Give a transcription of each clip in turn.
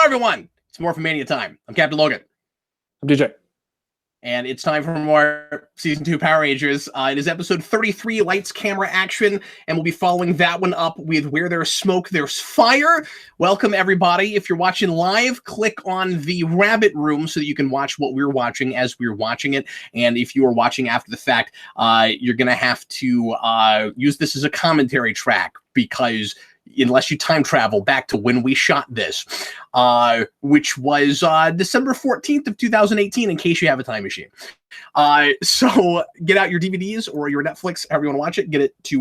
everyone. It's Morphin Mania time. I'm Captain Logan. I'm DJ. And it's time for more Season 2 Power Rangers. It is episode 33, Lights, Camera, Action, and we'll be following that one up with Where There's Smoke, There's Fire. Welcome, everybody. If you're watching live, click on the Rabbit Room so that you can watch what we're watching as we're watching it. And if you are watching after the fact, you're going to have to use this as a commentary track because unless you time travel back to when we shot this, which was December 14th of 2018, in case you have a time machine. So get out your DVDs or your Netflix, however you want to watch it. Get it to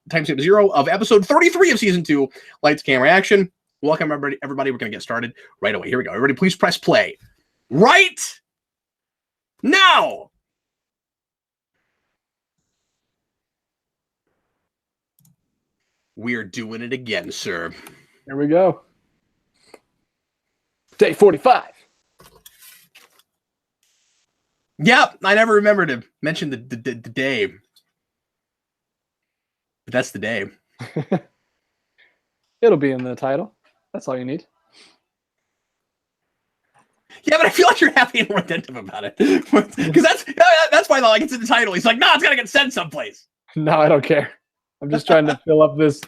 timestamp 0 of episode 33 of Season 2, Lights, Camera, Action. Welcome, everybody. We're going to get started right away. Here we go. Everybody, please press play right now. We're doing it again, sir. Here we go. Day 45. Yep, I never remember to mention the day. But that's the day. It'll be in the title. That's all you need. Yeah, but I feel like you're being more attentive about it. Because that's why like it's in the title. He's like, no, it's got to get sent someplace. No, I don't care. I'm just trying to fill up this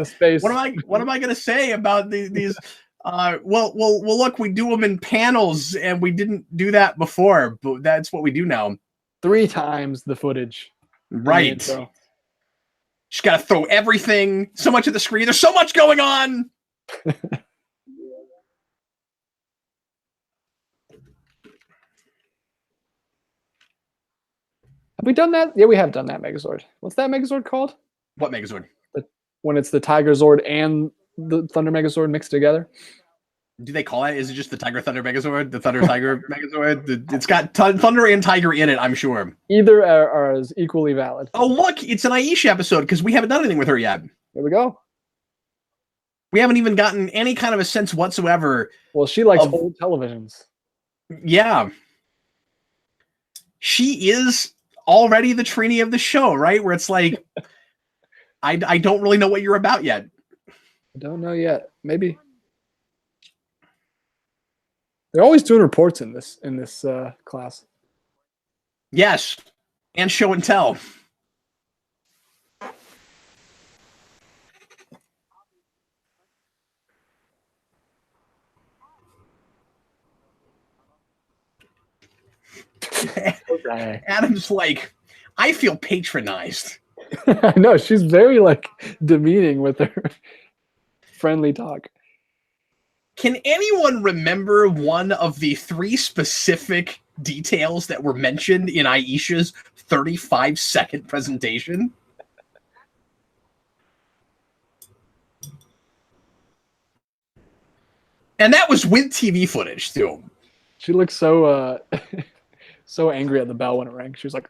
space. What am I gonna say about these? Well, look, we do them in panels, and we didn't do that before, but that's what we do now. 3 times the footage. Right. Just gotta throw everything so much at the screen. There's so much going on. Have we done that? Yeah, we have done that Megazord. What's that Megazord called? What Megazord? When it's the Tiger Zord and the Thunder Megazord mixed together. Do they call it? Is it just the Tiger Thunder Megazord? The Thunder Tiger Megazord? It's got Thunder and Tiger in it, I'm sure. Either are as equally valid. Oh, look, it's an Aisha episode because we haven't done anything with her yet. Here we go. We haven't even gotten any kind of a sense whatsoever. Well, she likes old televisions. Yeah. She is already the Trini of the show, right? Where it's like, I don't really know what you're about yet. I don't know yet. Maybe. They're always doing reports in this class. Yes, and show and tell. Okay. Adam's like, I feel patronized. I know, she's very like demeaning with her friendly talk. Can anyone remember one of the 3 specific details that were mentioned in Aisha's 35-second presentation? And that was with TV footage too. She looked so so angry at the bell when it rang. She was like,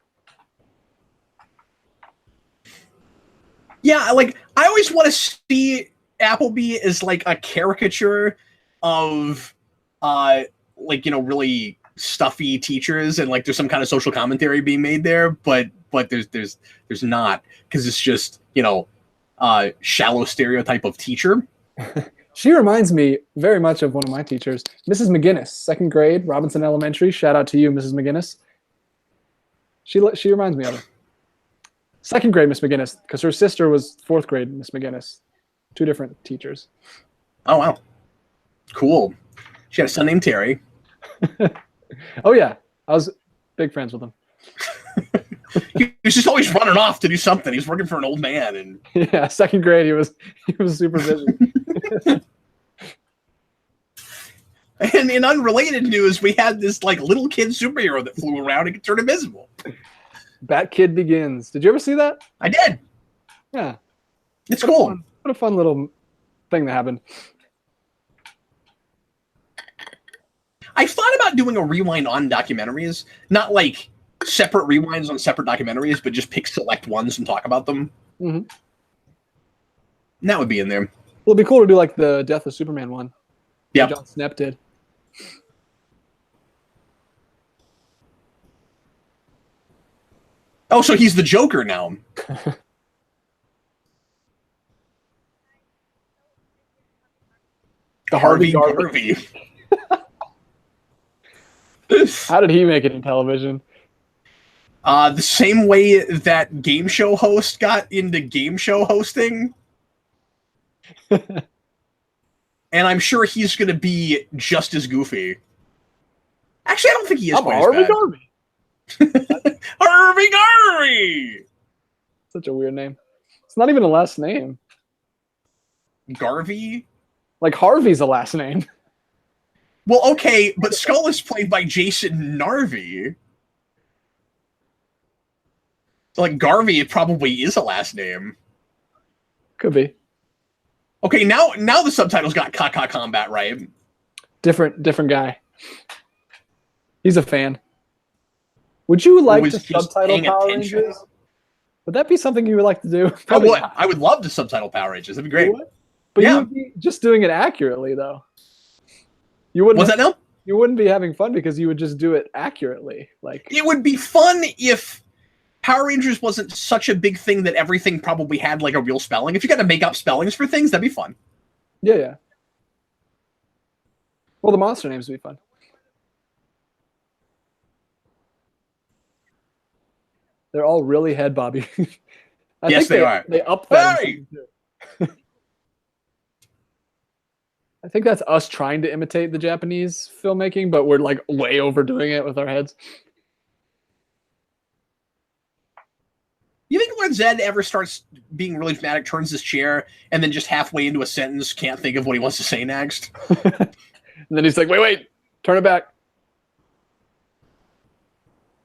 yeah, like I always want to see Appleby as like a caricature of like, you know, really stuffy teachers, and like there's some kind of social commentary being made there, but there's not, because it's just, you know, shallow stereotype of teacher. She reminds me very much of one of my teachers, Mrs. McGinnis, 2nd grade, Robinson Elementary. Shout out to you, Mrs. McGinnis. She reminds me of her. 2nd grade Miss McGinnis, because her sister was 4th grade Miss McGinnis. 2 different teachers. Oh, wow. Cool. She had a son named Terry. Oh, yeah. I was big friends with him. He was just always running off to do something. He's working for an old man. And yeah, 2nd grade, he was super busy. And in unrelated news, we had this like little kid superhero that flew around and could turn invisible. Bat Kid Begins. Did you ever see that? I did. Yeah. It's cool. What a fun little thing that happened. I thought about doing a rewind on documentaries, not like separate rewinds on separate documentaries, but just pick select ones and talk about them. Mm-hmm. And that would be in there. Well, it'd be cool to do like the Death of Superman one. Yeah. John Snepp did. Oh, so he's the Joker now. The hard Garvey. How did he make it in television? The same way that game show host got into game show hosting. And I'm sure he's going to be just as goofy. Actually, I don't think he is I'm quite Harvey as bad. Garvey. Harvey Garvey! Such a weird name. It's not even a last name. Garvey? Like Harvey's a last name. Well, okay, but Skull is played by Jason Narvey. So, like, Garvey, it probably is a last name. Could be. Okay, now the subtitles got Kaka Combat right. Different guy. He's a fan. Would you like to subtitle Power Rangers? Would that be something you would like to do? I would. I would love to subtitle Power Rangers. That'd be great. But you would be just doing it accurately, though. You wouldn't. What's that now? You wouldn't be having fun because you would just do it accurately. Like it would be fun if Power Rangers wasn't such a big thing that everything probably had like a real spelling. If you got to make up spellings for things, that'd be fun. Yeah. Well, the monster names would be fun. They're all really head bobby. Yes, they are. They up them. Hey! I think that's us trying to imitate the Japanese filmmaking, but we're like way overdoing it with our heads. You think Lord Zed ever starts being really dramatic, turns his chair, and then just halfway into a sentence can't think of what he wants to say next? And then he's like, wait, turn it back.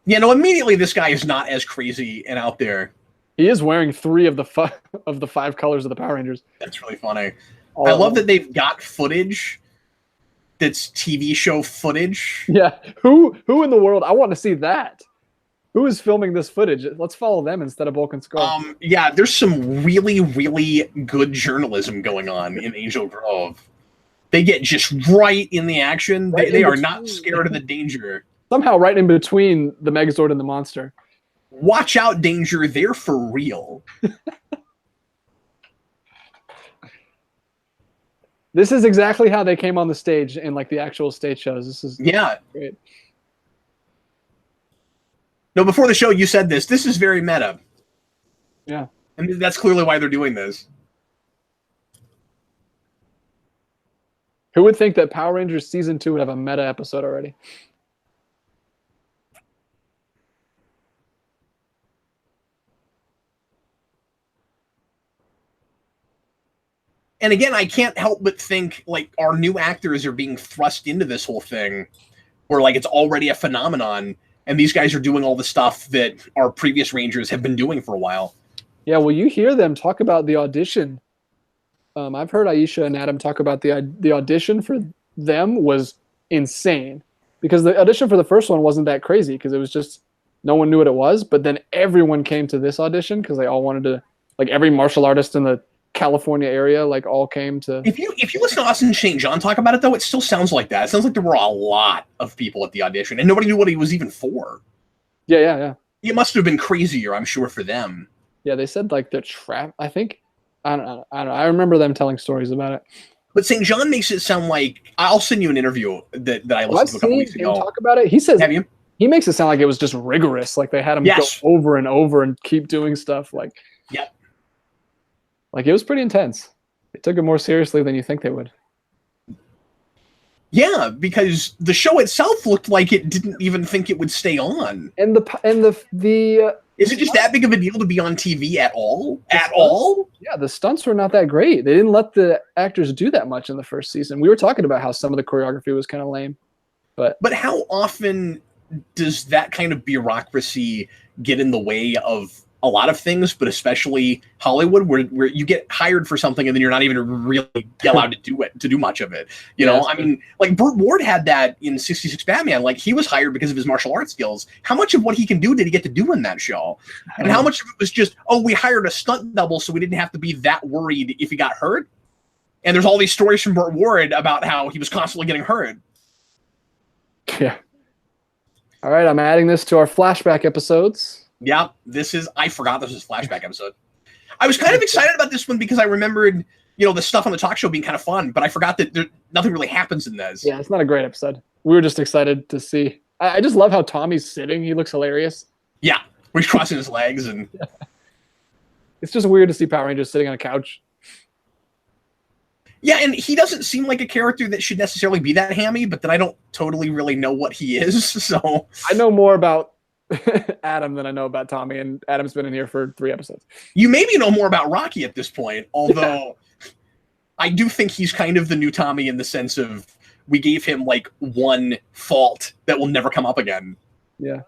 Yeah, no, immediately this guy is not as crazy and out there. He is wearing 3 of the 5 colors of the Power Rangers. That's really funny. I love that they've got footage that's TV show footage. Yeah. Who in the world? I want to see that. Who is filming this footage? Let's follow them instead of Bulk and Skull. Yeah, there's some really, really good journalism going on in Angel Grove. They get just right in the action. They are not scared of the danger. Somehow right in between the Megazord and the monster. Watch out, danger. They're for real. This is exactly how they came on the stage in like the actual stage shows. This is great. No, before the show, you said this. This is very meta. Yeah. And that's clearly why they're doing this. Who would think that Power Rangers Season 2 would have a meta episode already? And again, I can't help but think, like, our new actors are being thrust into this whole thing where, like, it's already a phenomenon, and these guys are doing all the stuff that our previous Rangers have been doing for a while. Yeah, well, you hear them talk about the audition. I've heard Aisha and Adam talk about the audition for them was insane. Because the audition for the first one wasn't that crazy, because it was just, no one knew what it was, but then everyone came to this audition because they all wanted to, like, every martial artist in the California area, like, all came to. If you listen to Austin St. John talk about it, though, it still sounds like that. It sounds like there were a lot of people at the audition, and nobody knew what he was even for. Yeah. It must have been crazier, I'm sure, for them. Yeah, they said like they're trapped. I think I don't know. I remember them telling stories about it. But St. John makes it sound like I'll send you an interview that I listened to a couple weeks ago. Talk about it. He says, have you? He makes it sound like it was just rigorous. Like they had him go over and over and keep doing stuff. Like, yep. Like it was pretty intense. They took it more seriously than you think they would. Yeah, because the show itself looked like it didn't even think it would stay on. And the is it just that big of a deal to be on TV at all? At all? Yeah, the stunts were not that great. They didn't let the actors do that much in the first season. We were talking about how some of the choreography was kind of lame. But how often does that kind of bureaucracy get in the way of a lot of things, but especially Hollywood, where you get hired for something and then you're not even really allowed to do much of it. You know, I mean, like Burt Ward had that in 66 Batman. Like he was hired because of his martial arts skills. How much of what he can do did he get to do in that show? And how much of it was just, we hired a stunt double so we didn't have to be that worried if he got hurt? And there's all these stories from Burt Ward about how he was constantly getting hurt. Yeah. All right, I'm adding this to our flashback episodes. Yeah, I forgot this was a flashback episode. I was kind of excited about this one because I remembered the stuff on the talk show being kind of fun, but I forgot that nothing really happens in those. Yeah, it's not a great episode. We were just excited to see. I just love how Tommy's sitting. He looks hilarious. Yeah, where he's crossing his legs. And it's just weird to see Power Rangers sitting on a couch. Yeah, and he doesn't seem like a character that should necessarily be that hammy, but then I don't totally really know what he is. So I know more about Adam than I know about Tommy, and Adam's been in here for 3 episodes. You maybe know more about Rocky at this point, although I do think he's kind of the new Tommy in the sense of we gave him like one fault that will never come up again. Yeah.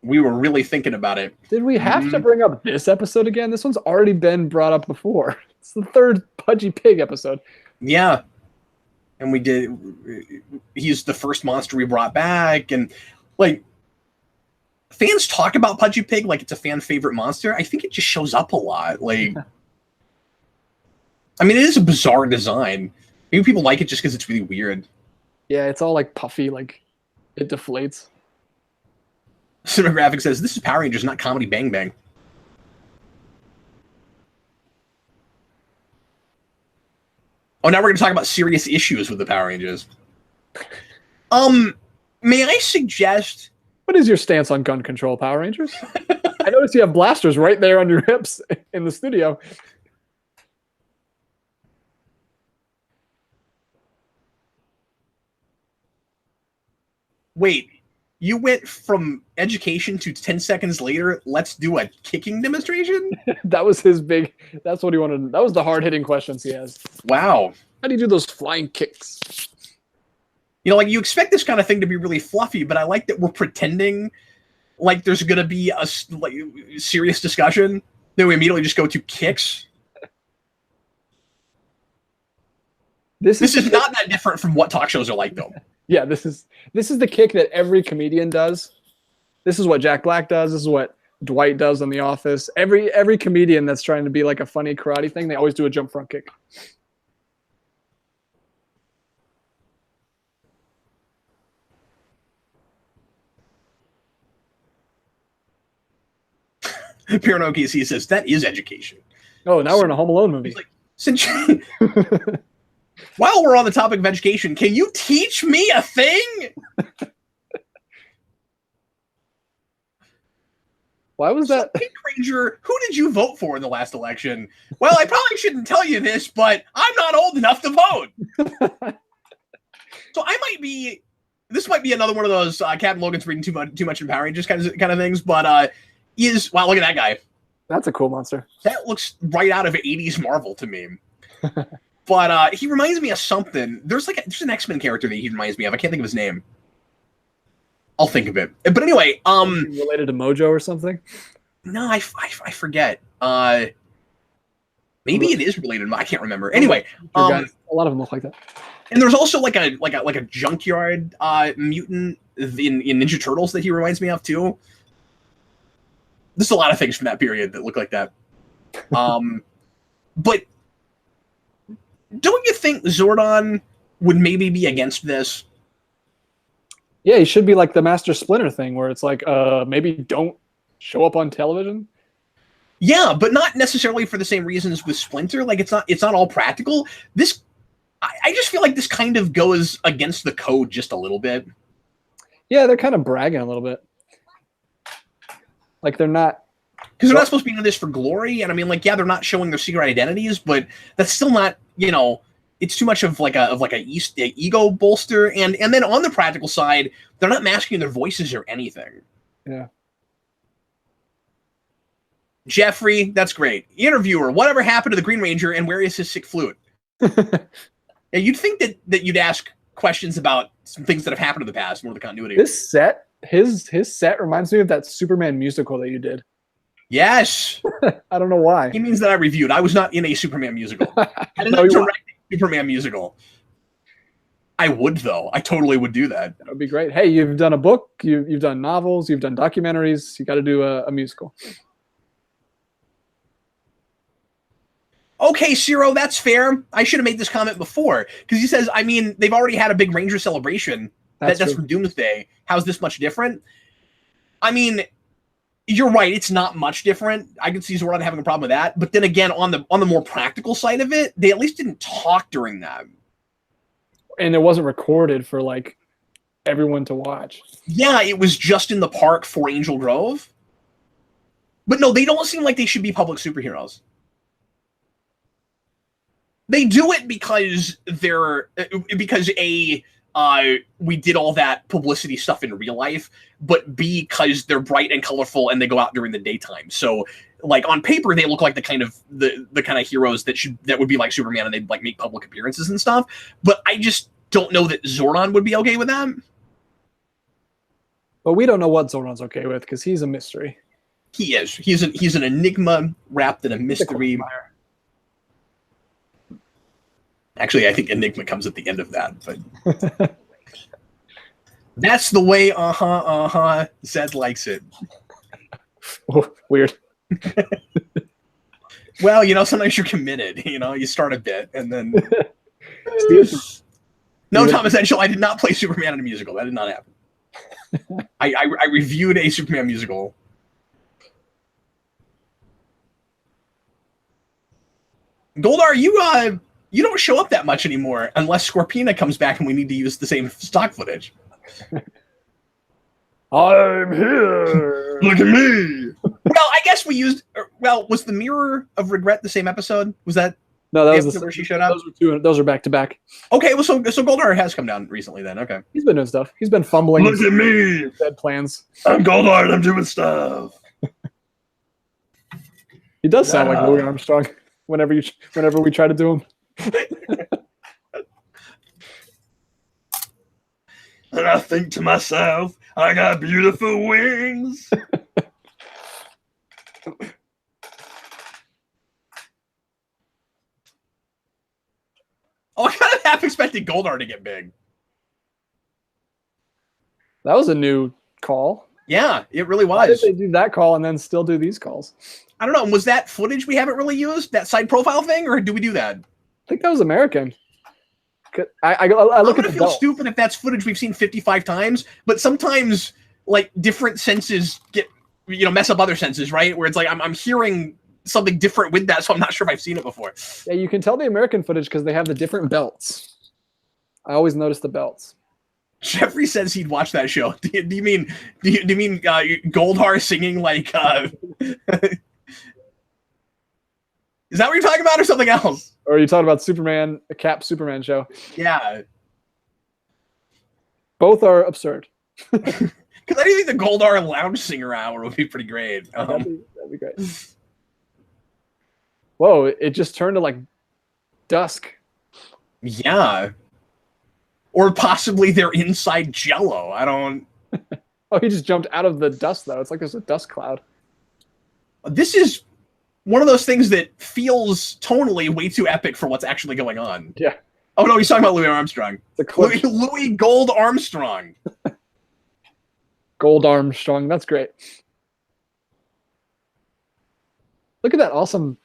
We were really thinking about it. Did we have to bring up this episode again? This one's already been brought up before. It's the 3rd Pudgy Pig episode. Yeah. And we did. He's the first monster we brought back. And like, fans talk about Pudgy Pig like it's a fan favorite monster. I think it just shows up a lot. Like, I mean, it is a bizarre design. Maybe people like it just because it's really weird. Yeah, it's all like puffy, like it deflates. Cinematographic says, this is Power Rangers, not Comedy Bang Bang. Oh, now we're going to talk about serious issues with the Power Rangers. May I suggest... What is your stance on gun control, Power Rangers? I noticed you have blasters right there on your hips in the studio. Wait, you went from education to 10 seconds later, let's do a kicking demonstration? That was his big... That's what he wanted. That was the hard-hitting questions he has. Wow. How do you do those flying kicks? Like, you expect this kind of thing to be really fluffy, but I like that we're pretending like there's going to be a serious discussion. Then we immediately just go to kicks. This is not that different from what talk shows are like, though. Yeah, this is the kick that every comedian does. This is what Jack Black does. This is what Dwight does on The Office. Every comedian that's trying to be like a funny karate thing, they always do a jump front kick. Pirano KC says, that is education. Oh, now we're in a Home Alone movie. Like, since while we're on the topic of education, can you teach me a thing? Why was that? Pink Ranger, who did you vote for in the last election? Well, I probably shouldn't tell you this, but I'm not old enough to vote. So this might be another one of those Captain Logan's reading too much in Power Rangers kind of things, but wow, look at that guy. That's a cool monster. That looks right out of 80s Marvel to me. But he reminds me of something. There's an X-Men character that he reminds me of. I can't think of his name. I'll think of it. But anyway, related to Mojo or something? No, I forget. Maybe it is related. I can't remember. Anyway, a lot of them look like that. And there's also like a junkyard mutant in Ninja Turtles that he reminds me of too. There's a lot of things from that period that look like that. But don't you think Zordon would maybe be against this? Yeah, he should be like the Master Splinter thing, where it's like, maybe don't show up on television. Yeah, but not necessarily for the same reasons with Splinter. Like, it's not all practical. I just feel like this kind of goes against the code just a little bit. Yeah, they're kind of bragging a little bit. Like, they're not... Because they're not supposed to be doing this for glory, and I mean, like, yeah, they're not showing their secret identities, but that's still not, it's too much of like a ego bolster, and then on the practical side, they're not masking their voices or anything. Yeah. Jeffrey, that's great. Interviewer, whatever happened to the Green Ranger, and where is his sick flute? Yeah, you'd think that you'd ask questions about some things that have happened in the past, more of the continuity. This set, his set reminds me of that Superman musical that you did. Yes. I don't know why. He means that I reviewed. I was not in a Superman musical. I did not direct a Superman musical. I would, though. I totally would do that. That would be great. Hey, you've done a book. You've done novels. You've done documentaries. You got to do a musical. Okay, Ciro, that's fair. I should have made this comment before. Because he says, I mean, they've already had a big Ranger celebration. That's from Doomsday. How's this much different? I mean, You're right. It's not much different. I could see Zordon having a problem with that. But then again, on the more practical side of it, they at least didn't talk during that. And it wasn't recorded for like everyone to watch. Yeah, it was just in the park for Angel Grove. But no, they don't seem like they should be public superheroes. They do it because we did all that publicity stuff in real life, but B, because they're bright and colorful and they go out during the daytime. So, like on paper, they look like the kind of heroes that would be like Superman, and they'd like make public appearances and stuff. But I just don't know that Zordon would be okay with that. But we don't know what Zordon's okay with because he's a mystery. He is. He's an enigma wrapped in a mystery. Actually, I think enigma comes at the end of that, but that's the way. Zed likes it. Oh, weird. Well, sometimes you're committed. You start a bit and then. No, Thomas Edgell, I did not play Superman in a musical. That did not happen. I reviewed a Superman musical. Goldar, you don't show up that much anymore unless Scorpina comes back and we need to use the same stock footage. I'm here. Look at me. Well, I guess we used. Well, was the Mirror of Regret the same episode? Was that? No, that was where she showed up. Those are back to back. Okay, well, so Goldar has come down recently then. Okay, he's been doing stuff. He's been fumbling. Look at me. Dead plans. I'm Goldar and I'm doing stuff. He does sound like Louis Armstrong whenever we try to do him. And I think to myself, I got beautiful wings. Oh, I kind of half expected Goldar to get big. That was a new call. Yeah, it really was. Why did they do that call and then still do these calls? I don't know. Was that footage we haven't really used? That side profile thing? Or do we do that? I think that was American. I look at the feel stupid if that's footage we've seen 55 times, but sometimes like different senses get mess up other senses, right? Where it's like I'm hearing something different with that, so I'm not sure if I've seen it before. Yeah, you can tell the American footage because they have the different belts. I always notice the belts. Jeffrey says he'd watch that show. Do you mean Goldar singing like? Is that what you're talking about, or something else? Or are you talking about Superman, a Cap Superman show? Yeah. Both are absurd. Because I do think the Goldar lounge singer hour would be pretty great. That'd be great. Whoa! It just turned to like dusk. Yeah. Or possibly they're inside Jello. I don't. Oh, he just jumped out of the dust though. It's like there's a dust cloud. This is one of those things that feels tonally way too epic for what's actually going on. Yeah. Oh no, he's talking about Louis Armstrong. Louis Gold Armstrong. Gold Armstrong. That's great. Look at that awesome,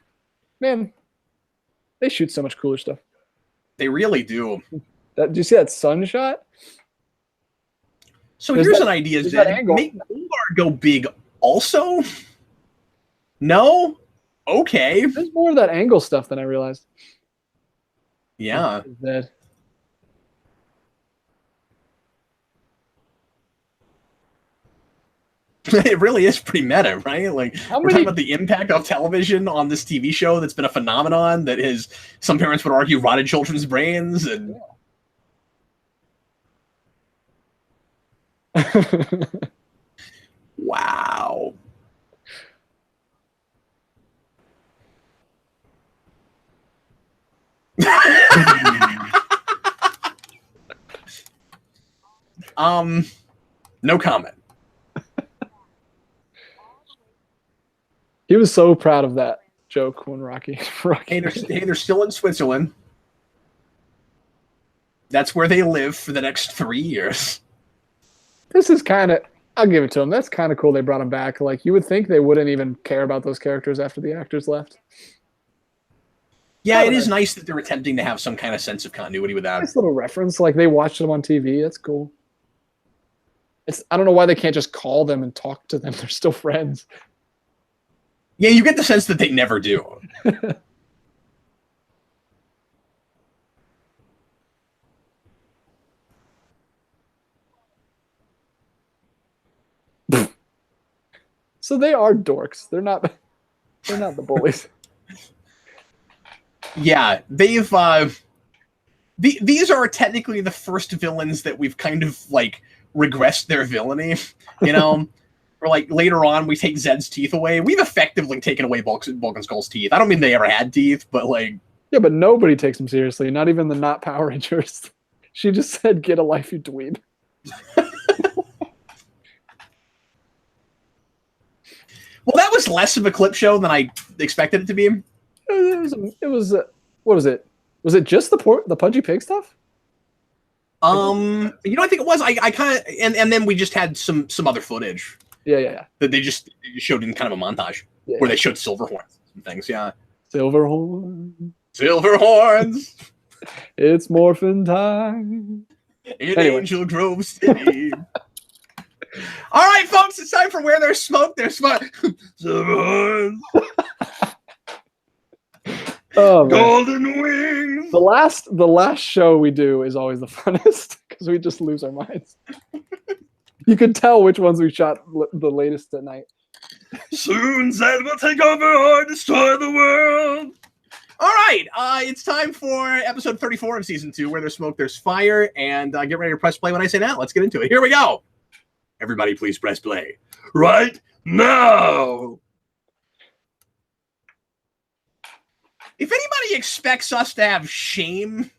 man. They shoot so much cooler stuff. They really do. Do you see that sun shot? So here's an idea: is that make Goldar go big also? No. Okay. There's more of that angle stuff than I realized. Yeah. It really is pretty meta, right? Like we're talking about the impact of television on this TV show that's been a phenomenon that has, some parents would argue, rotted children's brains and. Wow. No comment. He was so proud of that joke when Rocky. Hey, they're still in Switzerland. That's where they live for the next 3 years. This is kind of, I'll give it to them. That's kind of cool they brought him back. Like, you would think they wouldn't even care about those characters after the actors left. Yeah, it is nice that they're attempting to have some kind of sense of continuity with that. Nice little reference. Like, they watched them on TV. That's cool. I don't know why they can't just call them and talk to them. They're still friends. Yeah, you get the sense that they never do. So they are dorks. They're not the bullies. Yeah, they've these are technically the first villains that we've kind of like regressed their villainy, you know. Or like later on, we take Zed's teeth away. We've effectively taken away Bulk and Skull's teeth. I don't mean they ever had teeth, but like, yeah, but nobody takes them seriously. Not even the not Power Rangers. She just said, "Get a life, you dweeb." Well, that was less of a clip show than I expected it to be. It was what was it? Was it just the Pudgy Pig stuff? You know, I think it was. I kind of, and then we just had some other footage. Yeah. That they just showed in kind of a montage where they showed Silverhorns and things. Yeah, Silverhorns. It's morphin time. In Angel Grove City. All right, folks, it's time for Where There's Smoke, There's Smoke. Silverhorns. Oh, Golden Wings. The last show we do is always the funnest because we just lose our minds. You can tell which ones we shot the latest at night. Soon Zed will take over or destroy the world. All right, it's time for episode 34 of season 2, Where There's Smoke, There's Fire, and get ready to press play when I say that. Let's get into it. Here we go. Everybody, please press play right now. If anybody expects us to have shame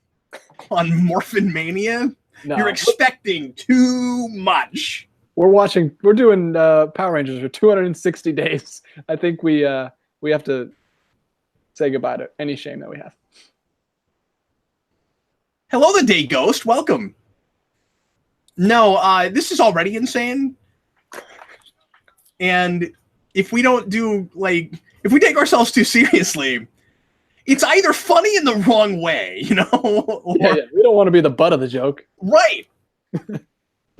on Morphin Mania, no. You're expecting too much. We're doing Power Rangers for 260 days. I think we have to say goodbye to any shame that we have. Hello, the Day Ghost. Welcome. No, this is already insane. And if we don't do, like, if we take ourselves too seriously, it's either funny in the wrong way, you know? Or, yeah, we don't want to be the butt of the joke. Right.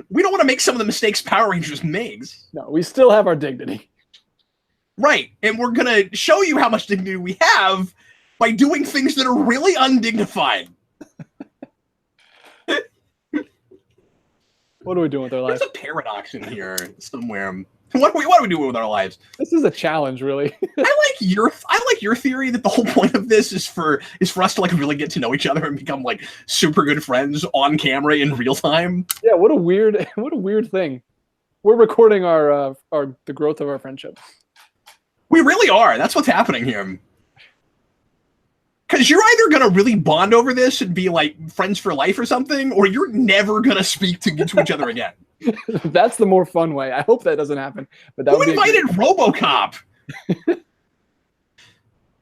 We don't want to make some of the mistakes Power Rangers makes. No, we still have our dignity. Right. And we're going to show you how much dignity we have by doing things that are really undignified. What are we doing with our lives? There's a paradox in here somewhere. What are we doing with our lives? This is a challenge, really. I like your theory that the whole point of this is for us to like really get to know each other and become like super good friends on camera in real time. Yeah, what a weird thing. We're recording the growth of our friendship. We really are. That's what's happening here. Because you're either gonna really bond over this and be like friends for life or something, or you're never gonna speak to each other again. That's the more fun way. I hope that doesn't happen. But that who invited RoboCop?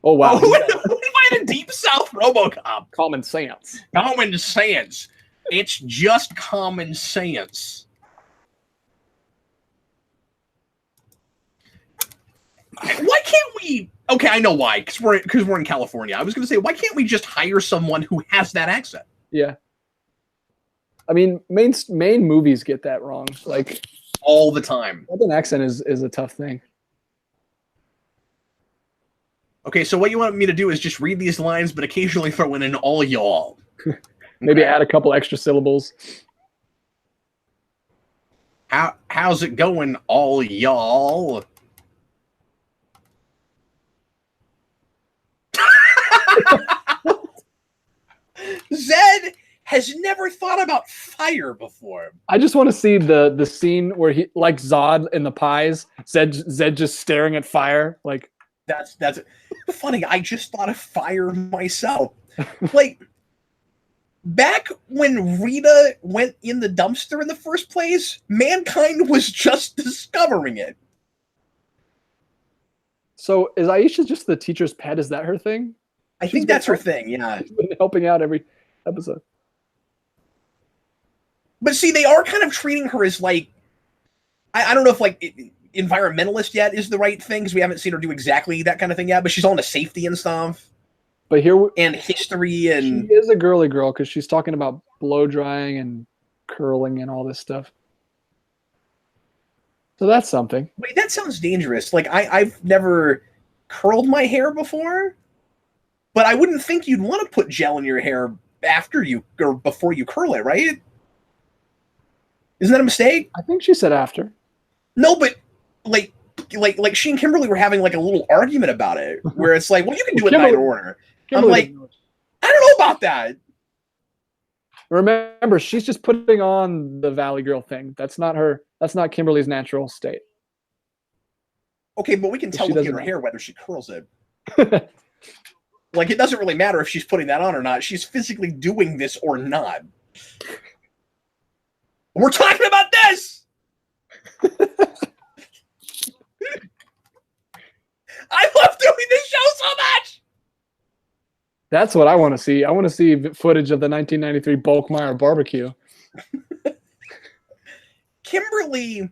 Oh wow! Who invited Deep South RoboCop? Common sense. Common sense. It's just common sense. Why can't we? Okay, I know why. Because we're in California. I was going to say, why can't we just hire someone who has that accent? Yeah. I mean, main movies get that wrong, like all the time. An accent is a tough thing. Okay, so what you want me to do is just read these lines, but occasionally throw in an all y'all. Maybe add a couple extra syllables. How's it going, all y'all? Zed has never thought about fire before. I just want to see the scene where he, like Zod in the Pies, Zed just staring at fire. Like that's funny. I just thought of fire myself. Like back when Rita went in the dumpster in the first place, mankind was just discovering it. So is Aisha just the teacher's pet? Is that her thing? I think that's her thing. Yeah, she's been helping out every episode. But see, they are kind of treating her as like, I don't know if like environmentalist yet is the right thing because we haven't seen her do exactly that kind of thing yet. But she's all into safety and stuff. But here and history and she is a girly girl because she's talking about blow drying and curling and all this stuff. So that's something. Wait, that sounds dangerous. Like I've never curled my hair before, but I wouldn't think you'd want to put gel in your hair after you or before you curl it, right? Isn't that a mistake? I think she said after. No, but like she and Kimberly were having like a little argument about it, where it's like, well, you can do it in either order. I'm like, I don't know about that. Remember, she's just putting on the Valley Girl thing. That's not her. That's not Kimberly's natural state. Okay, but we can tell looking at her hair whether she curls it. Like, it doesn't really matter if she's putting that on or not. She's physically doing this or not. We're talking about this! I love doing this show so much! That's what I want to see. I want to see footage of the 1993 Bulkmeyer barbecue. Kimberly,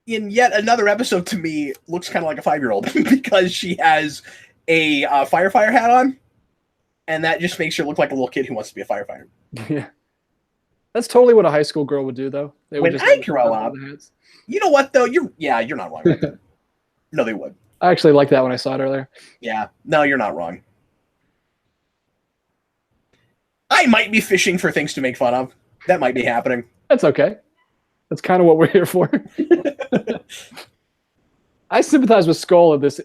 in yet another episode to me, looks kind of like a 5-year-old because she has a firefighter hat on, and that just makes her look like a little kid who wants to be a firefighter. Yeah. That's totally what a high school girl would do, though. They would when I grow up, you know what, though? You're not wrong. Right? No, they would. I actually liked that when I saw it earlier. Yeah. No, you're not wrong. I might be fishing for things to make fun of. That might be happening. That's okay. That's kind of what we're here for. I sympathize with Skull of this.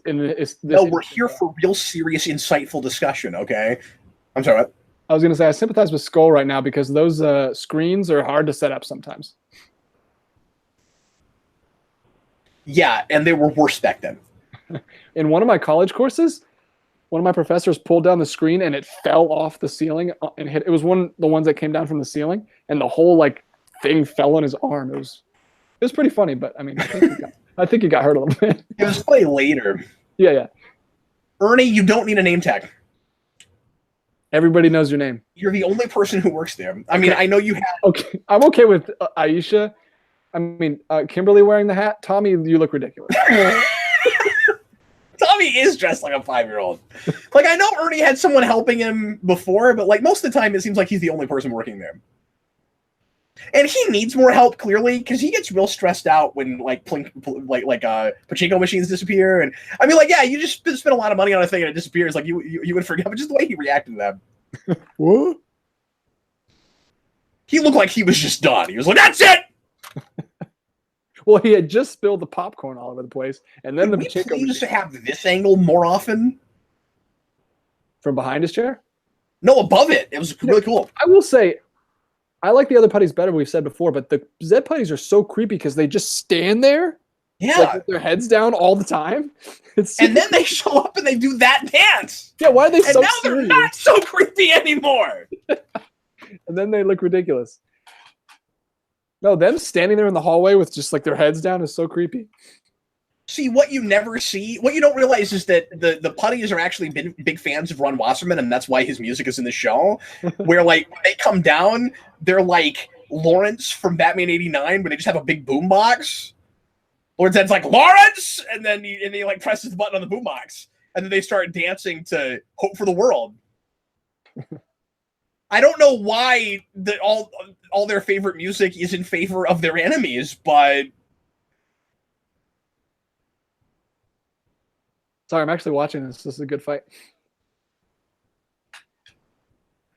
No, we're here for real serious, insightful discussion, okay? I'm sorry, what? I was going to say, I sympathize with Skull right now because those screens are hard to set up sometimes. Yeah, and they were worse back then. In one of my college courses, one of my professors pulled down the screen and it fell off the ceiling and hit. It was the ones that came down from the ceiling, and the whole thing fell on his arm. It was pretty funny, but I mean, I think he got hurt a little bit. It was probably later. Yeah. Ernie, you don't need a name tag. Everybody knows your name. You're the only person who works there. I mean, I know you have. Okay, I'm okay with Aisha. I mean, Kimberly wearing the hat. Tommy, you look ridiculous. Tommy is dressed like a 5-year-old. Like, I know Ernie had someone helping him before, but most of the time it seems like he's the only person working there. And he needs more help, clearly, because he gets real stressed out when pachinko machines disappear. And I mean, yeah, you just spend a lot of money on a thing and it disappears. Like you would forget, but just the way he reacted to them. What? He looked like he was just done. He was like, "That's it." Well, he had just spilled the popcorn all over the place, and then the pachinko. We used to have this angle more often. From behind his chair? No, above it. It was really cool. I will say, I like the other putties better, we've said before, but the Zed putties are so creepy because they just stand there. Yeah. With their heads down all the time. And then they show up and they do that dance. Yeah, why are they so serious? And now they're not so creepy anymore. And then they look ridiculous. No, them standing there in the hallway with just their heads down is so creepy. See, what you never see, what you don't realize is that the putties are actually big fans of Ron Wasserman, and that's why his music is in the show. Where when they come down, they're like Lawrence from Batman '89, but they just have a big boombox. Lord Zed's like, "Lawrence!" And then he presses the button on the boombox, and then they start dancing to "Hope for the World." I don't know why all their favorite music is in favor of their enemies, but. Sorry, I'm actually watching this. This is a good fight.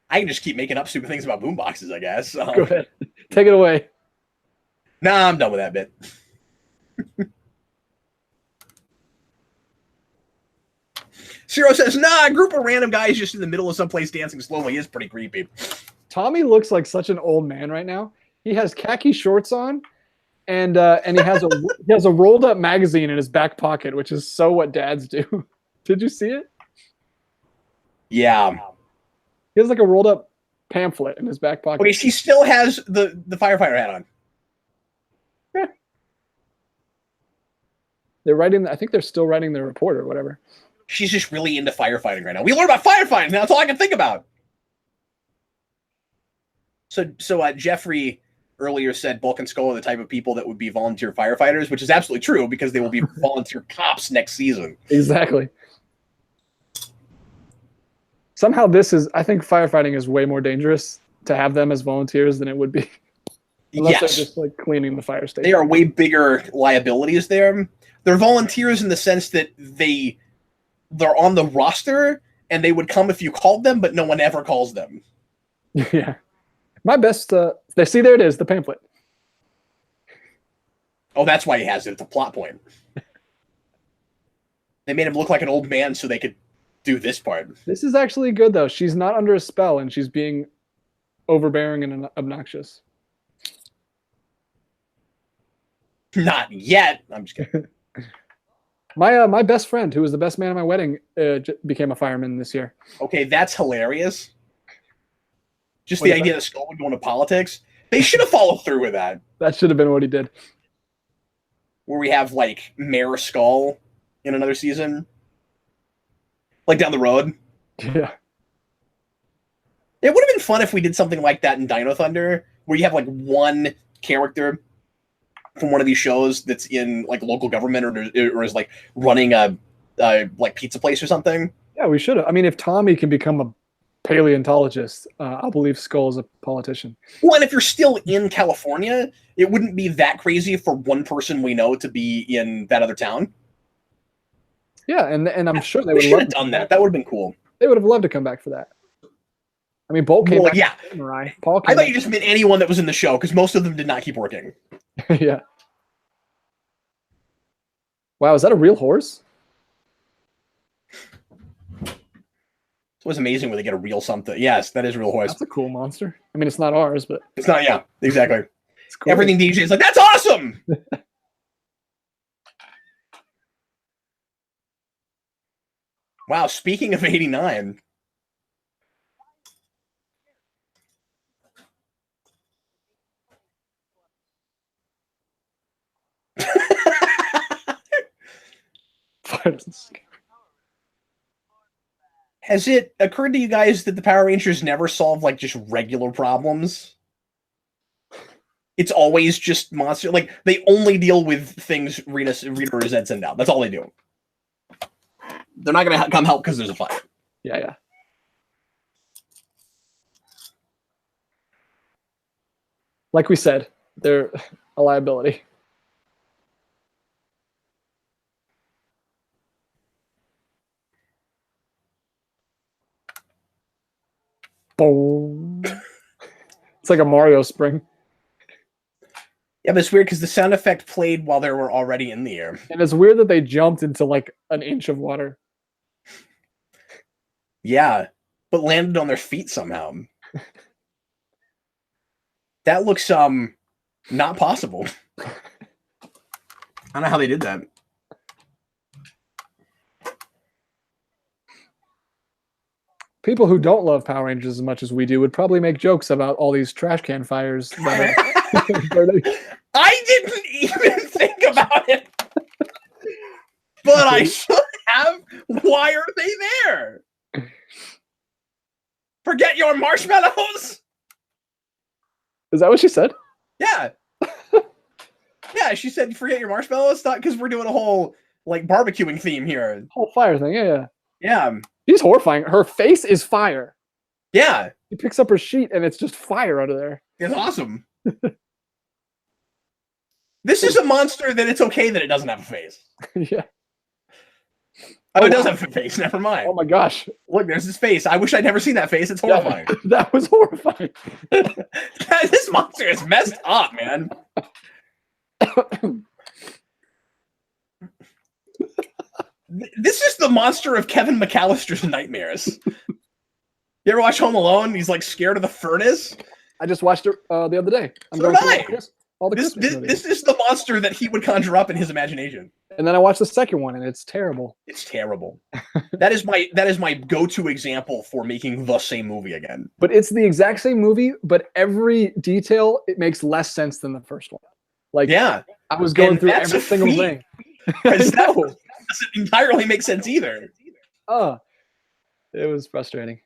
I can just keep making up stupid things about boomboxes, I guess. Go ahead. Take it away. Nah, I'm done with that bit. Ciro says, nah, a group of random guys just in the middle of someplace dancing slowly is pretty creepy. Tommy looks like such an old man right now. He has khaki shorts on. And he has a rolled up magazine in his back pocket, which is so what dads do. Did you see it? Yeah. He has a rolled up pamphlet in his back pocket. Okay, he still has the firefighter hat on. Yeah. They're writing. I think they're still writing the report or whatever. She's just really into firefighting right now. We learned about firefighting. Now that's all I can think about. So Jeffrey earlier said Bulk and Skull are the type of people that would be volunteer firefighters, which is absolutely true because they will be volunteer cops next season. Exactly. Somehow I think firefighting is way more dangerous to have them as volunteers than it would be. Unless they're Yes. just like cleaning the fire station. They are way bigger liabilities there. They're volunteers in the sense that they're on the roster and they would come if you called them, but no one ever calls them. Yeah. My best, they see, there it is, the pamphlet. Oh, that's why he has it. It's a plot point. They made him look like an old man so they could do this part. This is actually good, though. She's not under a spell, and she's being overbearing and obnoxious. Not yet. I'm just kidding. My best friend, who was the best man at my wedding, became a fireman this year. Okay, that's hilarious. Just What the is idea that Skull would go into politics. They should have followed through with that. That should have been what he did. Where we have, like, Mayor Skull in another season. Like, down the road. Yeah. It would have been fun if we did something like that in Dino Thunder, where you have, like, one character from one of these shows that's in, like, local government or is, like, running a like, pizza place or something. Yeah, we should have. I mean, if Tommy can become a paleontologist, I'll believe Skull is a politician. Well, and if you're still in California, it wouldn't be that crazy for one person we know to be in that other town. Yeah, and I'm sure they We would should have done that. That would have been cool. They would have loved to come back for that. I mean, Bolt came back. Yeah. Samurai. Paul I thought you just meant anyone that was in the show, because most of them did not keep working. Yeah. Wow, is that a real horse? It was amazing when they get a real something. Yes, that is a real horse. That's a cool monster. I mean, it's not ours, but It's not, yeah, exactly. it's cool. Everything DJ is like, that's awesome! Wow, speaking of 89. Has it occurred to you guys that the Power Rangers never solve, like, just regular problems? It's always just monster. Like, they only deal with things Rita Rosette send out. That's all they do. They're not going to come help because there's a fight. Yeah, yeah. Like we said, they're a liability. Boom. It's like a Mario spring. Yeah, but it's weird because the sound effect played while they were already in the air. And it's weird that they jumped into like an inch of water. Yeah, but landed on their feet somehow. That looks not possible. I don't know how they did that. People who don't love Power Rangers as much as we do would probably make jokes about all these trash can fires. That I didn't even think about it. But I should have. Why are they there? Forget your marshmallows? Is that what she said? Yeah. Yeah, she said, forget your marshmallows? Because we're doing a whole, like, barbecuing theme here. Whole fire thing, yeah, yeah. Yeah. She's horrifying. Her face is fire. Yeah. She picks up her sheet and it's just fire out of there. It's awesome. This is a monster that it's okay that it doesn't have a face. Yeah. Oh, it does have a face. Never mind. Oh my gosh. Look, there's his face. I wish I'd never seen that face. It's horrifying. Yeah, that was horrifying. This monster is messed up, man. This is the monster of Kevin McAllister's nightmares. You ever watch Home Alone? He's like scared of the furnace. I just watched it the other day. So did I. All the This is the monster that he would conjure up in his imagination. And then I watched the second one, and it's terrible. It's terrible. That is my go-to example for making the same movie again. But it's the exact same movie, but every detail, it makes less sense than the first one. Like, yeah, I was going through that's every single thing. That doesn't entirely make sense either. Oh, it was frustrating.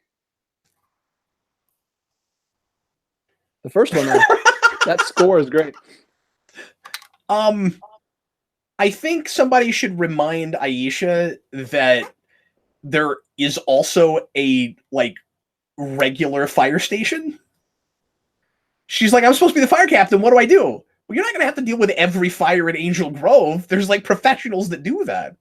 The first one, though, that score is great. I think somebody should remind Aisha that there is also a, like, regular fire station. She's like, I'm supposed to be the fire captain. What do I do? Well, you're not going to have to deal with every fire in Angel Grove. There's like professionals that do that.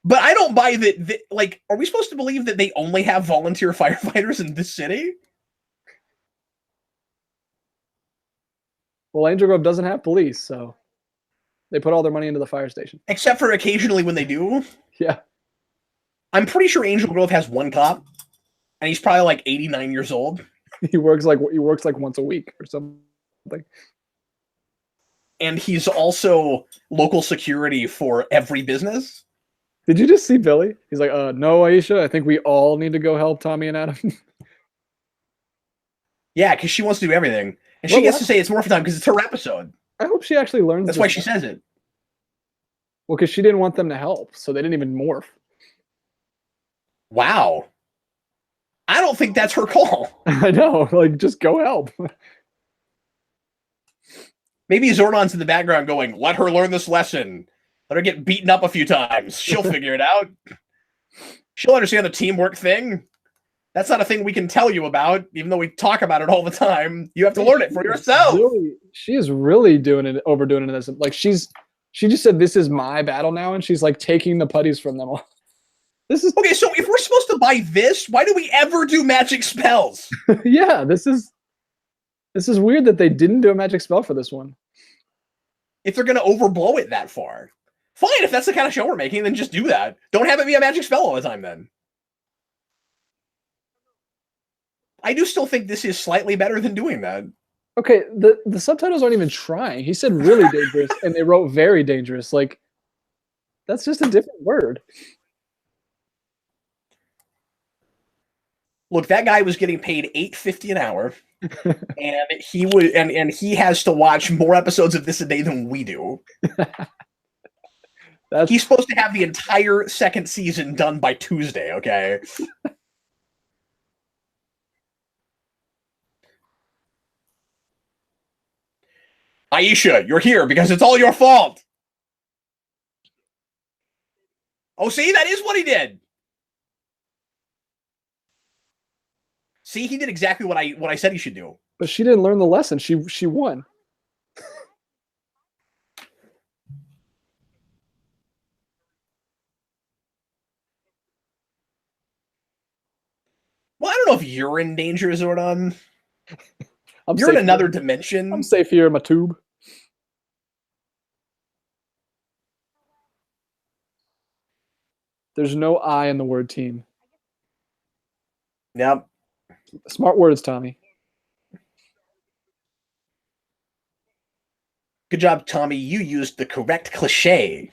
But I don't buy that. Like, are we supposed to believe that they only have volunteer firefighters in this city? Well, Angel Grove doesn't have police, so they put all their money into the fire station. Except for occasionally when they do. Yeah. I'm pretty sure Angel Grove has one cop, and he's probably like 89 years old. He works like once a week or something. And he's also local security for every business. Did you just see Billy? He's like, no, Aisha, I think we all need to go help Tommy and Adam. Yeah, because she wants to do everything. And she gets to say it's Morphin time because it's her episode. I hope she actually learns. That's why she says it. Well, because she didn't want them to help, so they didn't even morph. Wow. I don't think that's her call. I know. Like, just go help. Maybe Zordon's in the background going, let her learn this lesson. Let her get beaten up a few times. She'll figure it out. She'll understand the teamwork thing. That's not a thing we can tell you about, even though we talk about it all the time. You have to learn it for yourself. She is really overdoing it in this. Like, she just said, this is my battle now, and she's like taking the putties from them all. This is okay. So if we're supposed to buy this, why do we ever do magic spells? Yeah, this is weird that they didn't do a magic spell for this one. If they're going to overblow it that far. Fine, if that's the kind of show we're making, then just do that. Don't have it be a magic spell all the time, then. I do still think this is slightly better than doing that. Okay, the subtitles aren't even trying. He said really dangerous, and they wrote very dangerous. Like, that's just a different word. Look, that guy was getting paid $8.50 an hour, and he has to watch more episodes of this a day than we do. He's supposed to have the entire second season done by Tuesday, okay? Aisha, you're here because it's all your fault. Oh, see, that is what he did. See, he did exactly what I said he should do. But she didn't learn the lesson. She won. Well, I don't know if you're in danger, Zordon. I'm you're in another dimension. I'm safe here in my tube. There's no I in the word team. Yep. Smart words, Tommy. Good job, Tommy. You used the correct cliche.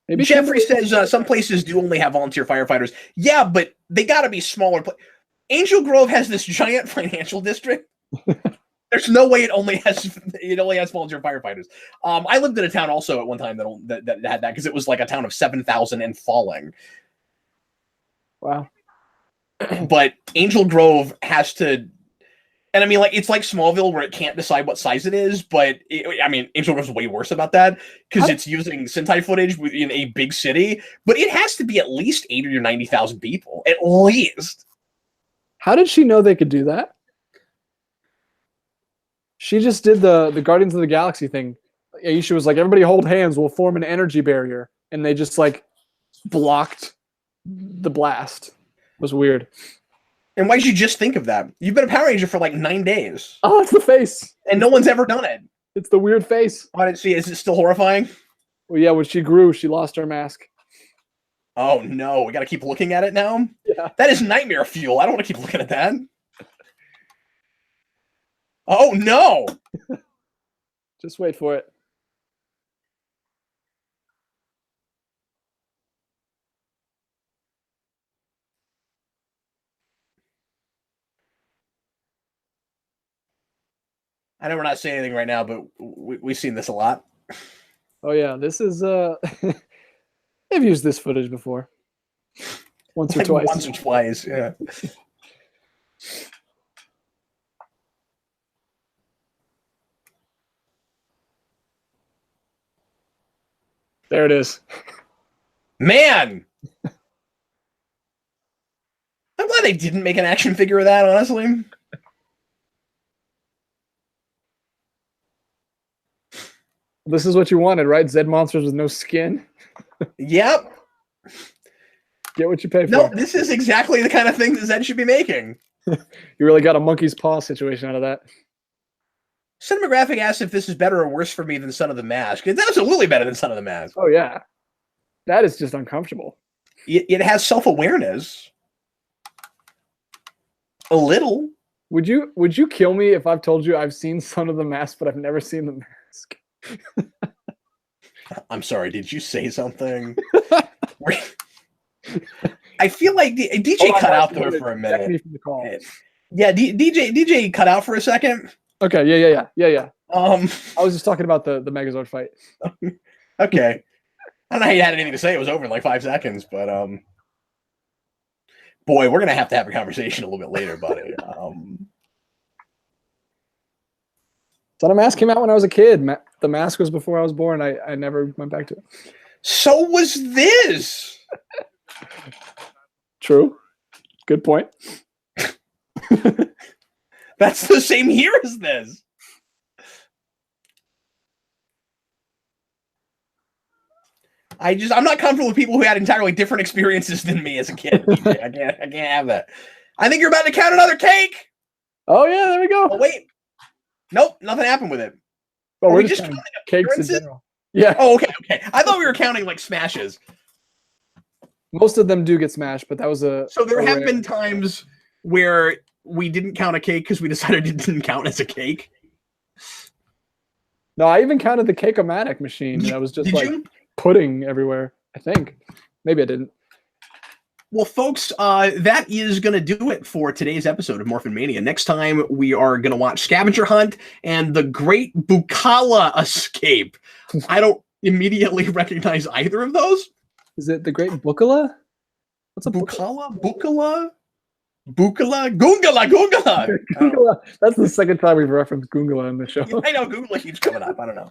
Maybe Jeffrey says some places do only have volunteer firefighters. Yeah, but they got to be smaller. Angel Grove has this giant financial district. There's no way it only has volunteer firefighters. I lived in a town also at one time that had that because it was like a town of 7,000 and falling. Wow. But Angel Grove has to. And I mean, like, it's like Smallville where it can't decide what size it is, but Angel Grove's way worse about that because it's using Sentai footage in a big city, but it has to be at least 80 or 90,000 people, at least. How did she know they could do that? She just did the Guardians of the Galaxy thing. Aisha was like, everybody hold hands, we'll form an energy barrier. And they just, like, blocked the blast. It was weird. And why did you just think of that? You've been a Power Ranger for like 9 days. Oh, it's the face. And no one's ever done it. It's the weird face. I didn't see it. Is it still horrifying? Well, yeah, when she grew, she lost her mask. Oh, no. We got to keep looking at it now? Yeah. That is nightmare fuel. I don't want to keep looking at that. Oh, no. Just wait for it. I know we're not saying anything right now, but we've seen this a lot. Oh, yeah. This is... They've used this footage before. Once or twice. Once or twice, yeah. There it is. Man! they didn't make an action figure of that, honestly. This is what you wanted, right? Zed monsters with no skin. Yep. Get what you pay for. No, this is exactly the kind of thing that Zed should be making. You really got a monkey's paw situation out of that. Cinematographic asks if this is better or worse for me than Son of the Mask. It's absolutely better than Son of the Mask. Oh, yeah. That is just uncomfortable. It has self-awareness. A little. Would you kill me if I've told you I've seen Son of the Mask, but I've never seen the mask? I'm sorry, did you say something? I feel like DJ cut out there for a minute. Yeah, DJ cut out for a second. Okay, yeah. I was just talking about the Megazord fight. Okay. I don't know how you had anything to say. It was over in like 5 seconds, but boy, we're gonna have to have a conversation a little bit later, buddy. Son of Mask came out when I was a kid. The Mask was before I was born. I never went back to it. So was this. True. Good point. That's the same year as this. I'm not comfortable with people who had entirely different experiences than me as a kid. DJ. I can't have that. I think you're about to count another cake. Oh yeah, there we go. Oh wait. Nope, nothing happened with it. Oh, we're just counting cakes in general. Yeah. Oh, okay. I thought we were counting like smashes. Most of them do get smashed, but that was a. So there have been times where we didn't count a cake because we decided it didn't count as a cake. No, I even counted the Cake-O-Matic machine. That was just like pudding everywhere. I think. Maybe I didn't. Well, folks, that is going to do it for today's episode of Morphin Mania. Next time, we are going to watch Scavenger Hunt and the Great Bukala Escape. I don't immediately recognize either of those. Is it the Great Bukala? What's a Bukala? Bukala? Bukala? Goongala! Goongala! Goongala. That's the second time we've referenced Goongala in the show. Yeah, I know, Goongala keeps coming up. I don't know.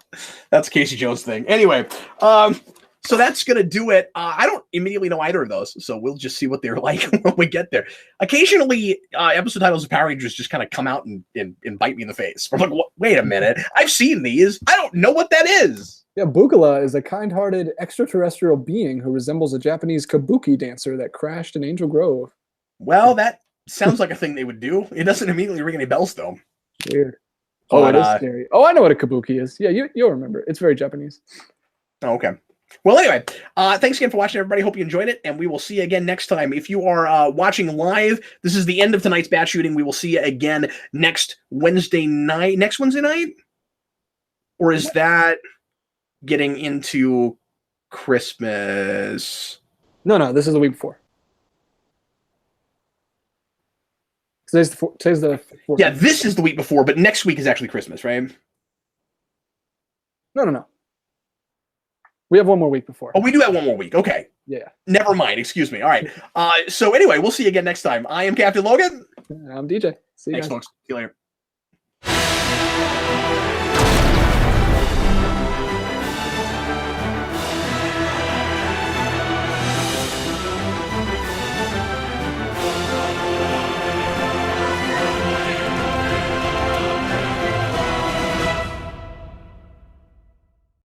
That's Casey Jones' thing. Anyway, so that's going to do it. I don't immediately know either of those, so we'll just see what they're like when we get there. Occasionally, episode titles of Power Rangers just kind of come out and bite me in the face. I'm like, wait a minute. I've seen these. I don't know what that is. Yeah, Bukala is a kind-hearted extraterrestrial being who resembles a Japanese kabuki dancer that crashed in Angel Grove. Well, that sounds like a thing they would do. It doesn't immediately ring any bells, though. Weird. Oh, it is scary. Oh, I know what a kabuki is. Yeah, you'll remember. It's very Japanese. Oh, okay. Well, anyway, thanks again for watching, everybody. Hope you enjoyed it, and we will see you again next time. If you are watching live, this is the end of tonight's batch shooting. We will see you again next Wednesday night. Next Wednesday night? Or is that getting into Christmas? No, this is the week before. Today's the 4th. Yeah, this is the week before, but next week is actually Christmas, right? No. We have one more week before. Oh, we do have one more week. Okay. Yeah. Never mind. Excuse me. All right. So anyway, we'll see you again next time. I am Captain Logan. I'm DJ. See you Thanks, guys. folks. See you later.